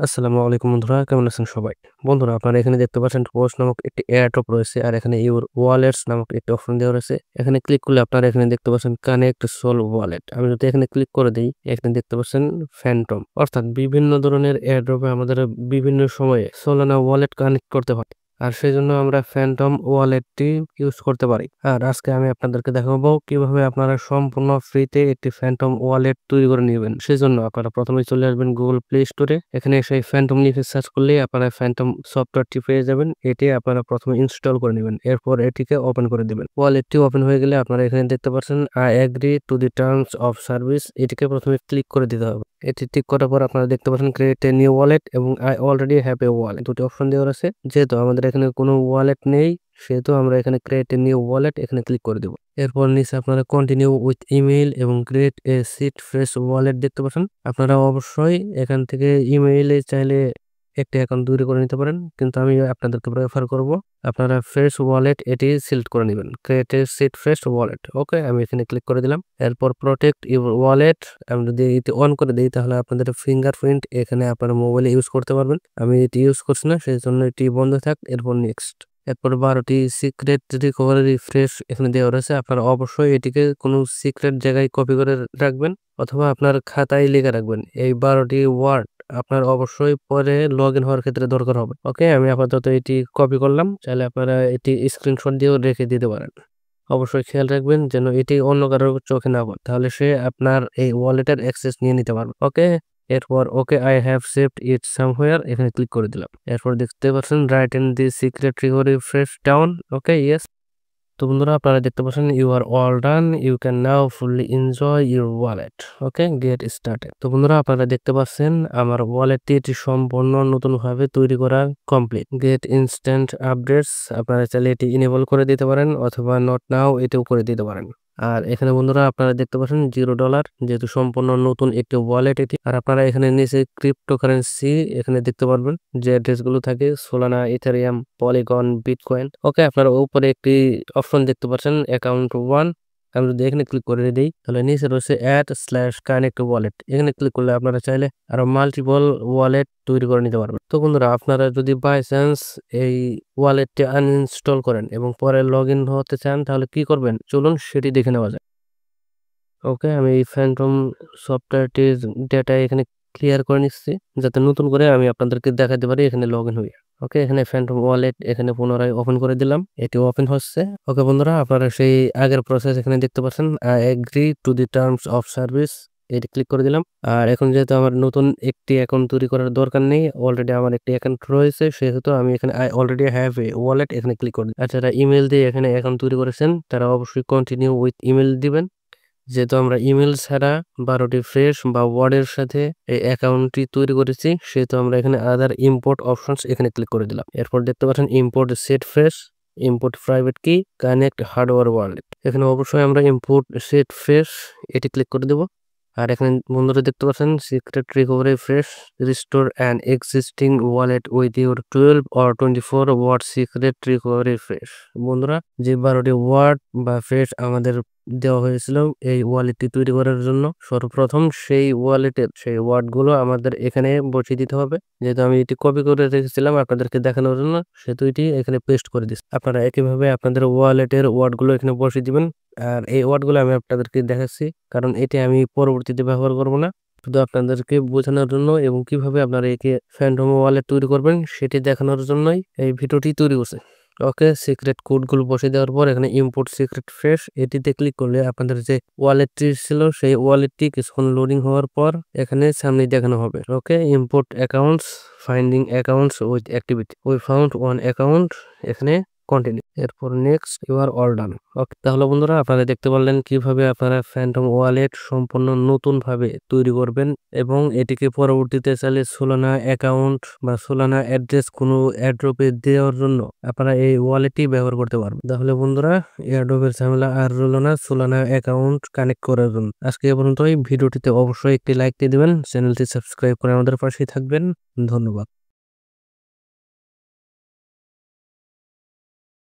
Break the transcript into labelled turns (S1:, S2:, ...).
S1: আসসালামু আলাইকুম বন্ধুরা, কেমন আছেন সবাই? বন্ধুরা, আপনারা এখানে দেখতে পাচ্ছেন পোস্ট নামক একটি এয়ারড্রপ রয়েছে, আর এখানে ইউর ওয়ালেটস নামক একটি অপশন দেওয়া রয়েছে। এখানে ক্লিক করলে আপনারা এখানে দেখতে পাচ্ছেন কানেক্ট সোল ওয়ালেট। আমি যদি এখানে ক্লিক করে দেই, এখানে দেখতে পাচ্ছেন ফ্যান্টম, অর্থাৎ বিভিন্ন ধরনের এয়ারড্রপে আমাদের বিভিন্ন সময়ে সোলানা ওয়ালেট কানেক্ট করতে হয়। আর সেজন্য আমরা ফ্যান্টম ওয়ালেটটি ইউজ করতে পারি। আর আজকে আমি আপনাদেরকে দেখাবো কিভাবে আপনারা সম্পূর্ণ ফ্রিতে একটি ফ্যান্টম ওয়ালেট তৈরি করে নেবেন। সেজন্য আপনারা প্রথমে চলে আসবেন গুগল প্লে স্টোরে। এখানে এসে ফ্যান্টম লিখে সার্চ করলেই আপনারা ফ্যান্টম সফটওয়্যারটি পেয়ে যাবেন। এটি আপনারা প্রথমে ইনস্টল করে নেবেন, এরপর এটিকে ওপেন করে দিবেন। ওয়ালেটটি ওপেন হয়ে গেলে আপনারা এখানে দেখতে পাচ্ছেন I agree to the terms of service, এটিকে প্রথমে ক্লিক করে দিতে হবে। এটি টিক করার পর আপনারা দেখতে পাচ্ছেন ক্রিয়েট এ নিউ ওয়ালেট এবং I already have a wallet, দুটি অপশন দেওয়া আছে। যেহেতু আমাদের এখানে কোনো ওয়ালেট নেই, সেহেতু আমরা এখানে ক্রিয়েট এ নিউ ওয়ালেট এখানে ক্লিক করে দেব। এরপর নিচে আপনারা কন্টিনিউ উইথ ইমেইল এবং create a seat fresh wallet দেখতে পাচ্ছেন। আপনারা অবশ্যই এখান থেকে ইমেইলে চাইলে একটা অ্যাকাউন্ট তৈরি করে নিতে পারেন, কিন্তু আমি আপনাদেরকে প্রেফার করব আপনারা ফ্রেশ ওয়ালেট এটি সিলেক্ট করে নেবেন। Create a seat fresh wallet, okay, আমি এখানে ক্লিক করে দিলাম। এরপর প্রোটেক্ট ইউর ওয়ালেট আমি যদি এটি অন করে দিই, তাহলে আপনাদের ফিঙ্গারপ্রিন্ট এখানে আপনার মোবাইলে ইউজ করতে পারবেন। আমি এটি ইউজ করছি না, সেই জন্য এটি বন্ধ থাক। এরপর নেক্সট। এরপর 12টি সিক্রেট রিকভারি রিফ্রেশ এখানে দেওয়া রয়েছে। আপনারা অবশ্যই এটিকে কোনো সিক্রেট জায়গায় কপি করে রাখবেন, অথবা আপনার খাতায় লিখে রাখবেন। এই 12টি ওয়ার্ড আপনার অবশ্যই পরে লগ ইন হওয়ার ক্ষেত্রে দরকার হবে। ওকে, আমি আপাতত এটি কপি করলাম। চাইলে আপনারা এটি স্ক্রিনশট দিয়েও রেখে দিতে পারেন। অবশ্যই খেয়াল রাখবেন যেন এটি অন্য কারোর চোখে না পড়ে, তাহলে সে আপনার এই ওয়ালেটের অ্যাক্সেস নিয়ে নিতে পারবে। ওকে, এরপর okay I have saved it somewhere এখানে ক্লিক করে দিলাম। এরপর দেখতে পাচ্ছেন write in the secret recovery phrase down. Okay, yes. তো বন্ধুরা, আপনারা দেখতে পাচ্ছেন you are all done, you can now fully enjoy your wallet. Okay, get started. তো বন্ধুরা, আপনারা দেখতে পাচ্ছেন আমার ওয়ালেটটি এটি সম্পূর্ণ নতুনভাবে তৈরি করা কমপ্লিট। গেট ইনস্ট্যান্ট আপডেটস আপনারা চাইলে এটি ইনেবল করে দিতে পারেন, অথবা নট নাও এটিও করে দিতে পারেন। আর এখানে বন্ধুরা আপনারা দেখতে পাচ্ছেন $0, যেহেতু সম্পূর্ণ নতুন একটি ওয়ালেট এটি। আর আপনারা এখানে নিচে ক্রিপ্টোকারেন্সি এখানে দেখতে পারবেন, যে অ্যাড্রেসগুলো থাকে সোলানা, ইথেরিয়াম, পলিগন, বিটকয়েন। ওকে, আপনারা উপরে একটি অপশন দেখতে পাচ্ছেন অ্যাকাউন্ট 1। আমি যদি এখানে ক্লিক করে দিই, তাহলে নিচে রয়েছে @কানেক্ট ওয়ালেট, এখানে ক্লিক করলে আপনারা চাইলে আরো মাল্টিপল ওয়ালেট তৈরি করে নিতে পারবেন। তো বন্ধুরা, আপনারা যদি বাই চান্স এই ওয়ালেটটি আনইনস্টল করেন এবং পরে লগ ইন হতে চান, তাহলে কি করবেন চলুন সেটি দেখে নেওয়া যায়। ওকে, আমি এই ফ্যান্টম সফটওয়্যারটির ডেটা এখানে ক্লিয়ার করে নিচ্ছি, যাতে নতুন করে আমি আপনাদেরকে দেখাতে পারি এখানে লগ ইন হয়ে। ওকে, এখানে ফ্যান্টম ওয়ালেট এখানে পুনরায় ওপেন করে দিলাম, এটি ওপেন হচ্ছে। ওকে বন্ধুরা, আপনারা সেই আগের প্রসেস এখানে দেখতে পাচ্ছেন I agree to the terms of service, এটি ক্লিক করে দিলাম। আর এখন যেহেতু আমার নতুন একটি অ্যাকাউন্ট তৈরি করার দরকার নেই, অলরেডি আমার একটি অ্যাকাউন্ট রয়েছে, সেহেতু আমি এখানে I already have a wallet এখানে ক্লিক করে দিই। আর যারা ইমেল দিয়ে এখানে অ্যাকাউন্ট তৈরি করেছেন, তারা অবশ্যই কন্টিনিউ উইথ ইমেল দিবেন। যেহেতু আমরা ইমেল ছাড়া 12টি ফ্রেশ বা ওয়ার্ডের সাথে এই অ্যাকাউন্টটি তৈরি করেছি, সেহেতু আমরা এখানে আদার ইম্পোর্ট অপশনস এখানে ক্লিক করে দিলাম। এরপর দেখতে পাচ্ছেন import set phrase, import private key, connect hardware wallet. এখানে অবশ্যই আমরা ইম্পোর্ট সেট ফ্রেশ এটি ক্লিক করে দেব। আর এখানে বন্ধুরা দেখতে পাচ্ছেন secret recovery phrase, restore an existing wallet with your 12 or 24 word secret recovery phrase. বন্ধুরা, যে 12টি ওয়ার্ড বা ফ্রেশ আমাদের দেওয়া হয়েছিল এই ওয়ালেটটি তৈরি করার জন্য, সর্বপ্রথম সেই ওয়ালেটের সেই ওয়ার্ডগুলো আমাদের এখানে বসিয়ে দিতে হবে। যেহেতু আমি এটি কপি করে রেখেছিলাম আপনাদেরকে দেখানোর জন্য, সেহেতু এটি এখানে পেস্ট করে দিচ্ছি। আপনারা একইভাবে আপনাদের ওয়ালেটের ওয়ার্ডগুলো এখানে বসিয়ে দিবেন। আর এই ওয়ার্ডগুলো আমি আপনাদেরকে দেখাচ্ছি, কারণ এটি আমি পরবর্তীতে ব্যবহার করব না, শুধু আপনাদেরকে বোঝানোর জন্য এবং কিভাবে আপনারা একে ফ্যান্টম ওয়ালেট তৈরি করবেন সেটি দেখানোর জন্যই এই ভিডিওটি তৈরি করছে। ওকে, সিক্রেট কোডগুলো বসিয়ে দেওয়ার পর এখানে ইম্পোর্ট সিক্রেট ফ্রেশ এটিতে ক্লিক করলে আপনাদের যে ওয়ালেটটি ছিল সেই ওয়ালেটটি কিছুক্ষণ লোডিং হওয়ার পর এখানে সামনে দেখানো হবে। Okay, import accounts, finding accounts with activity, we found one account, এখানে কন্টিনিউ, এরপর next, you are all done. Okay, তাহলে বন্ধুরা আপনারা দেখতে পারলেন কিভাবে আপনারা ফ্যান্টম ওয়ালেট সম্পূর্ণ নতুন ভাবে তৈরি করবেন এবং এটিকে পরবর্তীতে চাইলে সোলানা অ্যাকাউন্ট বা সোলানা অ্যাড্রেস কোনো এয়ারড্রপে দেওয়ার জন্য আপনারা এই ওয়ালেটটি ব্যবহার করতে পারবেন। তাহলে বন্ধুরা, এয়ারড্রপের ঝামেলা আর রইল না সোলানা অ্যাকাউন্ট কানেক্ট করার জন্য। আজকে এ পর্যন্তই। ভিডিওটিতে অবশ্যই একটি লাইক দিয়ে দিবেন, চ্যানেলটি সাবস্ক্রাইব করে আমাদের পাশেই থাকবেন। ধন্যবাদ।